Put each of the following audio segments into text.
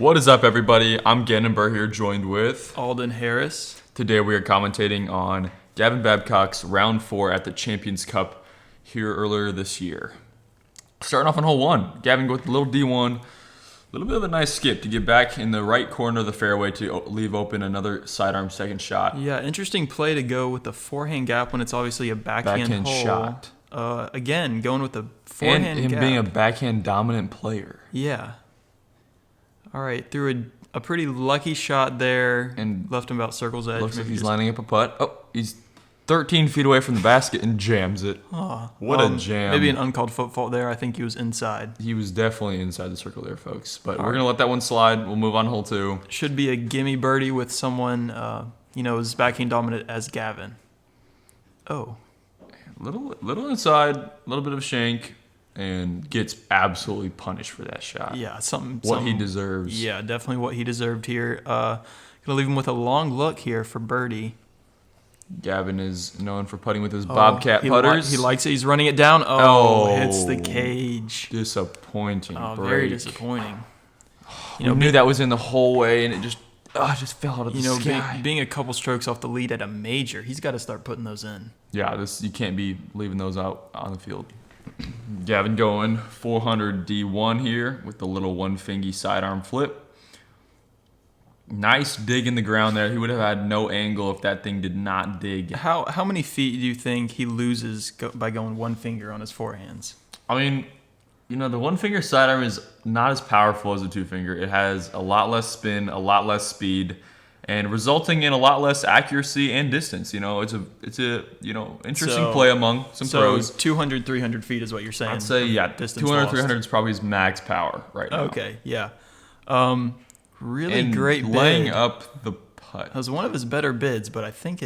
What is up, everybody? I'm Gannon Buhr here, joined with Alden Harris. Today we are commentating on Gavin Babcock's round 4 at the Champions Cup here earlier this year. Starting off on hole 1, Gavin with a little D1, a little bit of a nice skip to get back in the right corner of the fairway to leave open another sidearm second shot. Yeah, interesting play to go with the forehand gap when it's obviously a backhand hole. Shot. Again, going with the forehand and gap. being a backhand dominant player. Yeah. All right, threw a pretty lucky shot there And left him about circle's edge. Looks like he's lining up a putt. Oh, he's 13 feet away from the basket and jams it. What a jam. Maybe an uncalled foot fault there. I think he was inside. He was definitely inside the circle there, folks. But we're going to let that one slide. We'll move on to hole 2. Should be a gimme birdie with someone, as backhand dominant as Gavin. Oh. Little inside, a little bit of shank, and gets absolutely punished for that shot. Yeah, what he deserves. Yeah, definitely what he deserved here. Gonna leave him with a long look here for birdie. Gavin is known for putting with his Bobcat putters. He likes it. He's running it down. Hits the cage. Disappointing. Very disappointing. You knew that was in the whole way, and it just fell out of the sky. Being a couple strokes off the lead at a major, he's got to start putting those in. Yeah, you can't be leaving those out on the field. Gavin going 400 D1 here with the little one-fingy sidearm flip. Nice dig in the ground there. He would have had no angle if that thing did not dig. How many feet do you think he loses by going one finger on his forehands? I mean, the one-finger sidearm is not as powerful as a two-finger. It has a lot less spin, a lot less speed, and resulting in a lot less accuracy and distance. It's a interesting play among some pros. 200, 300 feet is what you're saying. I'd say, yeah, 200, 300 is probably his max power right now. Okay, yeah. Really and great bid. Laying up the putt. That was one of his better bids, but I think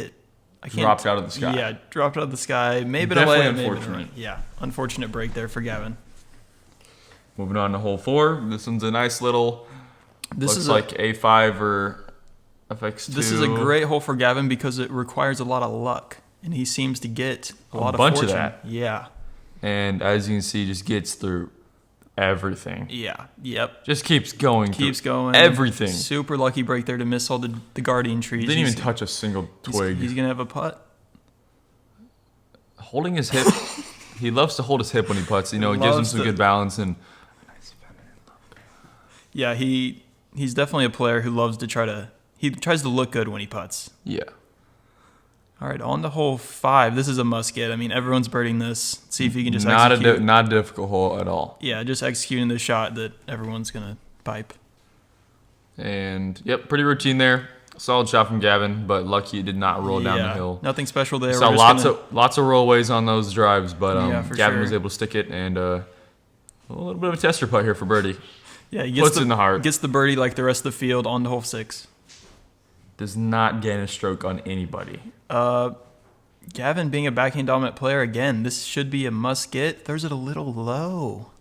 dropped out of the sky. Yeah, dropped out of the sky. Maybe definitely a unfortunate. Yeah, unfortunate break there for Gavin. Moving on to hole 4. This one's a nice little. This is like A5 or FX2. This is a great hole for Gavin because it requires a lot of luck, and he seems to get a lot of bunch fortune. of that. Yeah. And as you can see, just gets through everything. Yeah. Yep. Just keeps going. Everything. Super lucky break there to miss all the guardian trees. Didn't even touch a single twig. He's gonna have a putt. Holding his hip. He loves to hold his hip when he putts. It gives him some good balance and a nice feminine look. Yeah, he's definitely a player who loves to he tries to look good when he putts. Yeah. All right, on to hole 5. This is a must get. I mean, everyone's birding this. See if you can just execute. Not a difficult hole at all. Yeah, just executing the shot that everyone's gonna pipe. And yep, pretty routine there. Solid shot from Gavin, but lucky it did not roll down the hill. Nothing special there. Saw lots of rollways on those drives, but Gavin was able to stick it, and a little bit of a tester putt here for birdie. Yeah, he puts it in the heart. Gets the birdie like the rest of the field on to hole 6. Does not gain a stroke on anybody. Gavin being a backhand dominant player again, this should be a must get. Throws it a little low.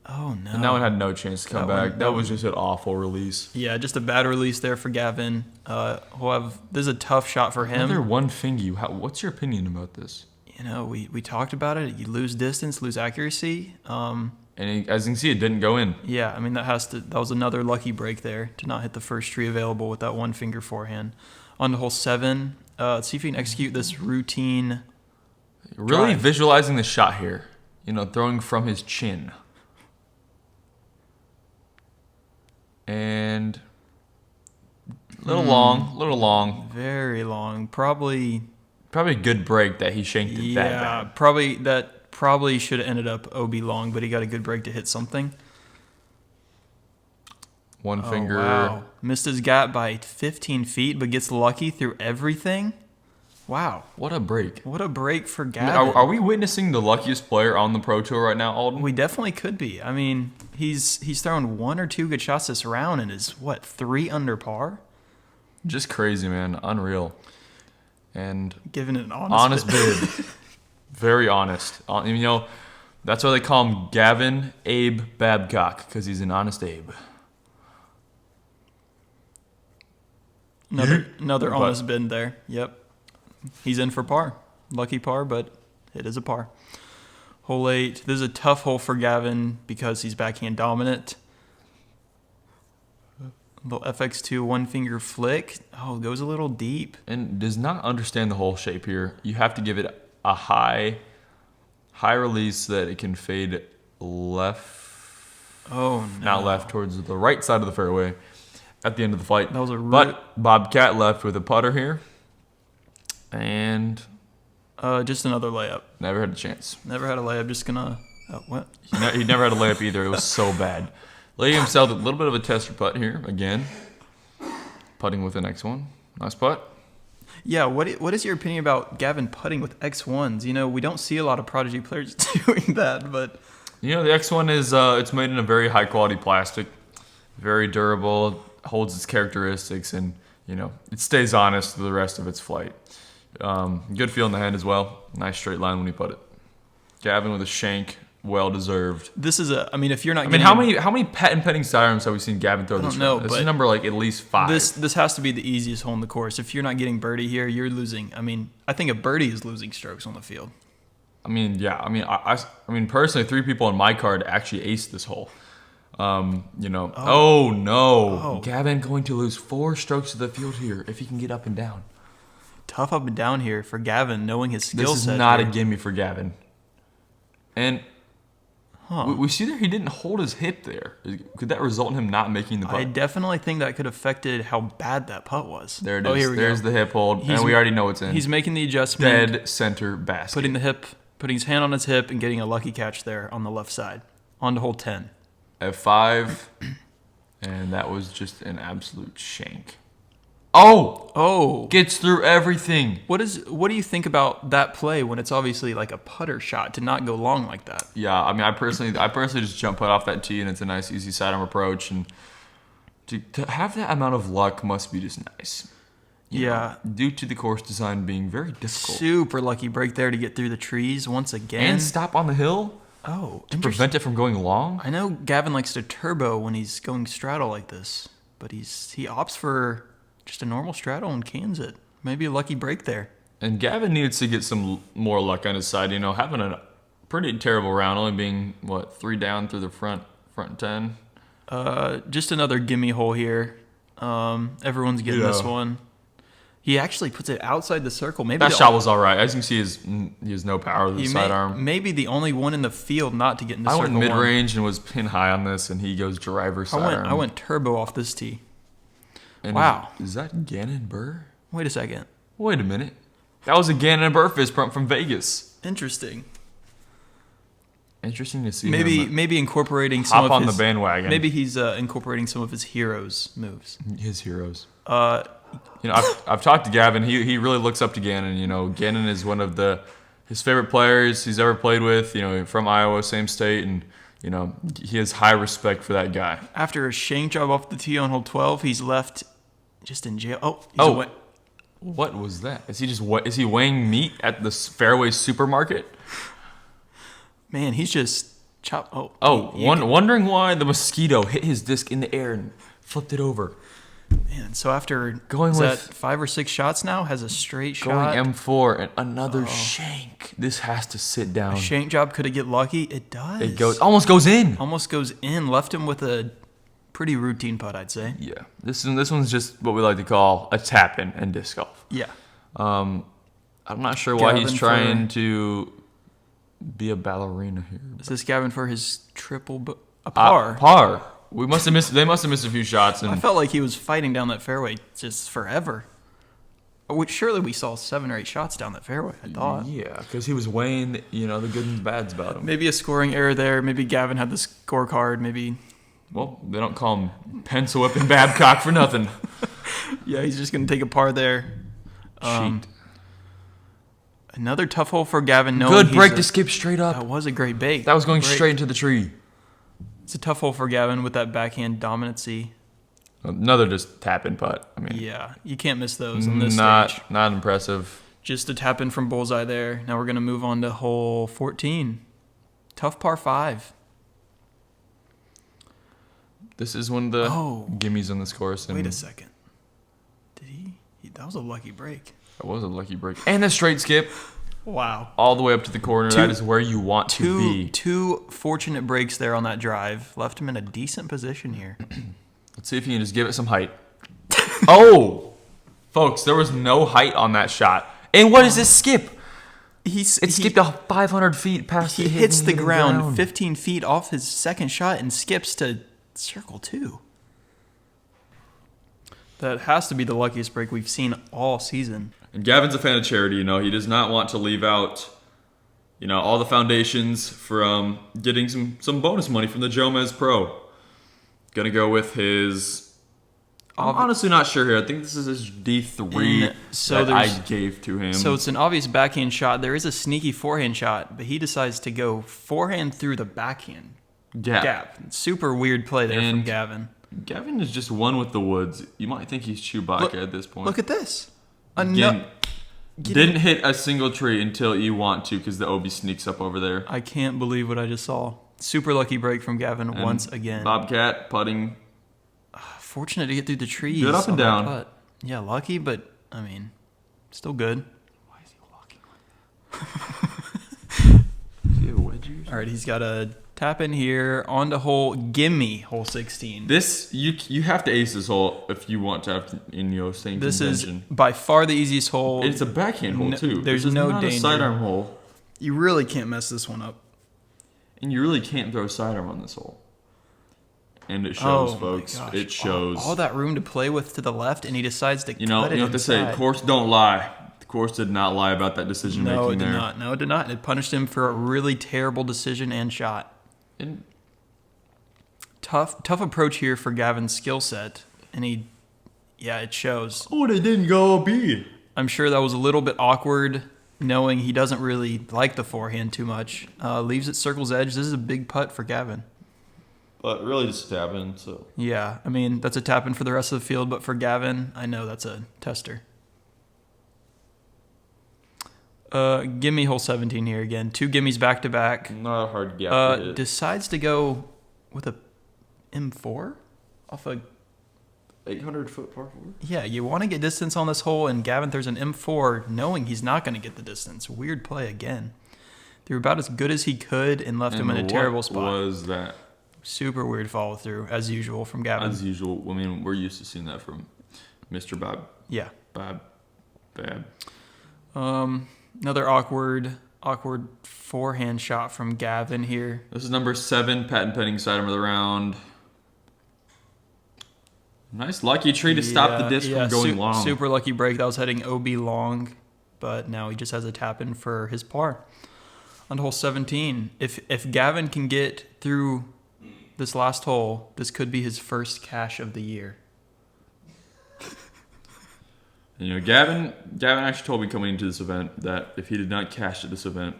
Oh no! And that one had no chance to come back. That was just an awful release. Yeah, just a bad release there for Gavin. This is a tough shot for him. Another one fingy. What's your opinion about this? We talked about it. You lose distance, lose accuracy. And as you can see, it didn't go in. Yeah, I mean that was another lucky break there to not hit the first tree available with that one finger forehand. On to hole 7. Let's see if we can execute this routine. Really drive. Visualizing the shot here. Throwing from his chin. And a little long. Very long. Probably a good break that he shanked it that bad. Probably should have ended up OB long, but he got a good break to hit something. One finger. Wow. Missed his gap by 15 feet, but gets lucky through everything. Wow. What a break. What a break for Gavin. Are we witnessing the luckiest player on the Pro Tour right now, Alden? We definitely could be. I mean, he's thrown 1 or 2 good shots this round and is, 3 under par? Just crazy, man. Unreal. And giving it an honest bid. Very honest. That's why they call him Gavin Abe Babcock, because he's an honest Abe. Another honest bid there. Yep. He's in for par. Lucky par, but it is a par. Hole 8. This is a tough hole for Gavin because he's backhand dominant. Little FX2 one finger flick. Oh, goes a little deep. And does not understand the hole shape here. You have to give it a high release so that it can fade left. Oh, no. Not left, towards the right side of the fairway at the end of the flight. That was But Bobcat left with a putter here. And just another layup. never had a chance. Never had a layup. Just gonna... Oh, what? He never had a layup either. It was so bad. Laying himself a little bit of a tester putt here again. Putting with the next one. Nice putt. Yeah, what is your opinion about Gavin putting with X1s? You know, we don't see a lot of Prodigy players doing that, but... You know, the X1 is it's made in a very high quality plastic. Very durable, holds its characteristics, and, you know, it stays honest through the rest of its flight. Good feel in the hand as well. Nice straight line when you put it. Gavin with a shank. Well deserved. This is a... I mean, if you're not... how many patent pending sidearms have we seen Gavin throw this? I don't know, This but is number like at least 5. This has to be the easiest hole in the course. If you're not getting birdie here, you're losing. I mean, I think a birdie is losing strokes on the field. I mean, yeah. I mean, personally, 3 people on my card actually aced this hole. You know. Oh no, Gavin going to lose 4 strokes to the field here if he can get up and down. Tough up and down here for Gavin, knowing his skill set. This is not here. a gimme for Gavin. And we see that he didn't hold his hip there. Could that result in him not making the putt? I definitely think that could have affected how bad that putt was. There it is. Oh, here we There's go. the hip hold, and we already know it's in. He's making the adjustment. Dead center basket. Putting his hand on his hip and getting a lucky catch there on the left side. On to hole 10. F5, and that was just an absolute shank. Oh! Gets through everything. What do you think about that play when it's obviously like a putter shot to not go long like that? Yeah, I mean, I personally just jump putt off that tee, and it's a nice, easy sidearm approach, and to have that amount of luck must be just nice. You know, due to the course design being very difficult. Super lucky break there to get through the trees once again. And stop on the hill. Oh, to prevent it from going long. I know Gavin likes to turbo when he's going straddle like this, but he opts for just a normal straddle and cans it. Maybe a lucky break there. And Gavin needs to get some more luck on his side. You know, having a pretty terrible round, only being 3 down through the front 10. Just another gimme hole here. Everyone's getting this one. He actually puts it outside the circle. Maybe that shot was all right. As you can see, he has no power with the sidearm. Maybe the only one in the field not to get in the circle. I went mid-range and was pin high on this, and he goes driver sidearm. I went turbo off this tee. And wow. Is that Gannon Buhr? Wait a second. Wait a minute. That was a Gannon Buhr fist pump from Vegas. Interesting. Interesting to see. Maybe incorporating some of his... the bandwagon. Maybe he's incorporating some of his heroes moves. His heroes. You know, I've talked to Gavin. He really looks up to Gannon. You know, Gannon is one of his favorite players he's ever played with. You know, from Iowa, same state, and you know he has high respect for that guy. After a shank job off the tee on hole 12, he's left just in jail. What was that? Is he weighing meat at the fairway supermarket? Man, he's just chopped. Wondering why the mosquito hit his disc in the air and flipped it over. Man, so after going with 5 or 6 shots now, has a straight shot. Going M4 and another shank. This has to sit down. A shank job, could it get lucky? It does. It almost goes in. Almost goes in. Left him with a pretty routine putt, I'd say. Yeah, this one's just what we like to call a tap in disc golf. Yeah. I'm not sure why he's trying to be a ballerina here. Is this Gavin for his triple a par? Par. They must have missed a few shots. And I felt like he was fighting down that fairway just forever. Surely we saw 7 or 8 shots down that fairway, I thought. Yeah, because he was weighing, the good and bads about him. Maybe a scoring error there. Maybe Gavin had the scorecard. Maybe. Well, they don't call him pencil whipping Babcock for nothing. Yeah, he's just going to take a par there. Cheat. Another tough hole for Gavin. Good break to skip straight up. That was a great bait. That was going straight into the tree. It's a tough hole for Gavin with that backhand dominancy. Another just tap-in putt. I mean, yeah, you can't miss those on this stage. Not impressive. Just a tap-in from bullseye there. Now we're going to move on to hole 14. Tough par 5. This is one of the gimmies on this course. Wait a second. Did he? That was a lucky break. That was a lucky break. And a straight skip. Wow. All the way up to the corner. That is where you want to be. 2 fortunate breaks there on that drive. Left him in a decent position here. Let's see if he can just give it some height. Oh! Folks, there was no height on that shot. And what is this skip? It skipped 500 feet past He hits the ground 15 feet off his second shot and skips to circle 2. That has to be the luckiest break we've seen all season. And Gavin's a fan of charity, you know. He does not want to leave out, you know, all the foundations from getting some bonus money from the Jomez Pro. Gonna go with his... I'm honestly not sure here. I think this is his D3 that I gave to him. So it's an obvious backhand shot. There is a sneaky forehand shot, but he decides to go forehand through the backhand gap. Super weird play there from Gavin. Gavin is just one with the woods. You might think he's Chewbacca at this point. Look at this. Didn't hit a single tree until you want to because the OB sneaks up over there. I can't believe what I just saw. Super lucky break from Gavin once again. Bobcat putting. Fortunate to get through the trees. Good up and down. Putt. Yeah, lucky, but, I mean, still good. Why is he walking? Does he have wedges? All right, he's got a tap in here onto gimme hole 16. This, you have to ace this hole if you want to have in your same This contention. is by far the easiest hole. It's a backhand hole, too. There's no not danger. A sidearm hole. You really can't mess this one up. And you really can't throw sidearm on this hole. And it shows, folks. My gosh. It shows. All that room to play with to the left, and he decides to cut it You know what they say, course don't lie. The course did not lie about that decision making there. No, it did not. It punished him for a really terrible decision and shot. And Tough approach here for Gavin's skill set, and it shows. Oh, they didn't go B. I'm sure that was a little bit awkward, knowing he doesn't really like the forehand too much. Leaves it circle's edge. This is a big putt for Gavin. But really just a tap in, so. Yeah, I mean, that's a tap in for the rest of the field, but for Gavin, I know that's a tester. Give me hole 17 here again. 2 gimmies back to back. Not a hard gap to hit. Decides to go with a M4 off a 800-foot par 4? Yeah, you want to get distance on this hole, and Gavin throws an M4 knowing he's not going to get the distance. Weird play again. Threw about as good as he could and left him in a terrible spot. What was that? Super weird follow through, as usual, from Gavin. As usual. I mean, we're used to seeing that from Mr. Bob. Yeah. Bab. Another awkward forehand shot from Gavin here. This is number 7, patent pending sidearm of the round. Nice lucky tree to stop the disc from going long. Super lucky break. That was heading OB long, but now he just has a tap in for his par. On hole 17, if Gavin can get through this last hole, this could be his first cash of the year. You know, Gavin actually told me coming into this event that if he did not cash at this event,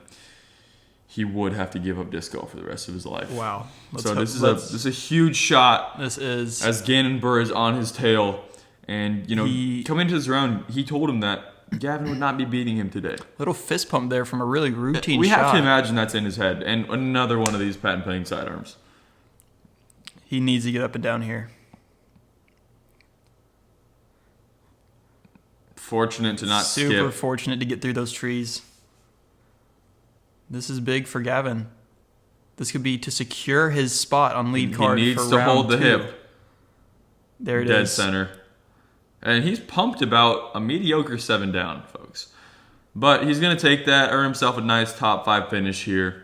he would have to give up disc golf for the rest of his life. Wow. This is a huge shot. This is as Gannon Buhr is on his tail, and you know, coming into this round, he told him that Gavin would not be beating him today. Little fist pump there from a really routine shot. We have to imagine that's in his head, and another one of these patent pending sidearms. He needs to get up and down here. Fortunate to not skip. Super fortunate to get through those trees. This is big for Gavin. This could be to secure his spot on lead card. He needs for to round hold the 2. hip. There it is. Dead center. And he's pumped about a mediocre 7 down, folks. But he's going to take that, earn himself a nice top 5 finish here.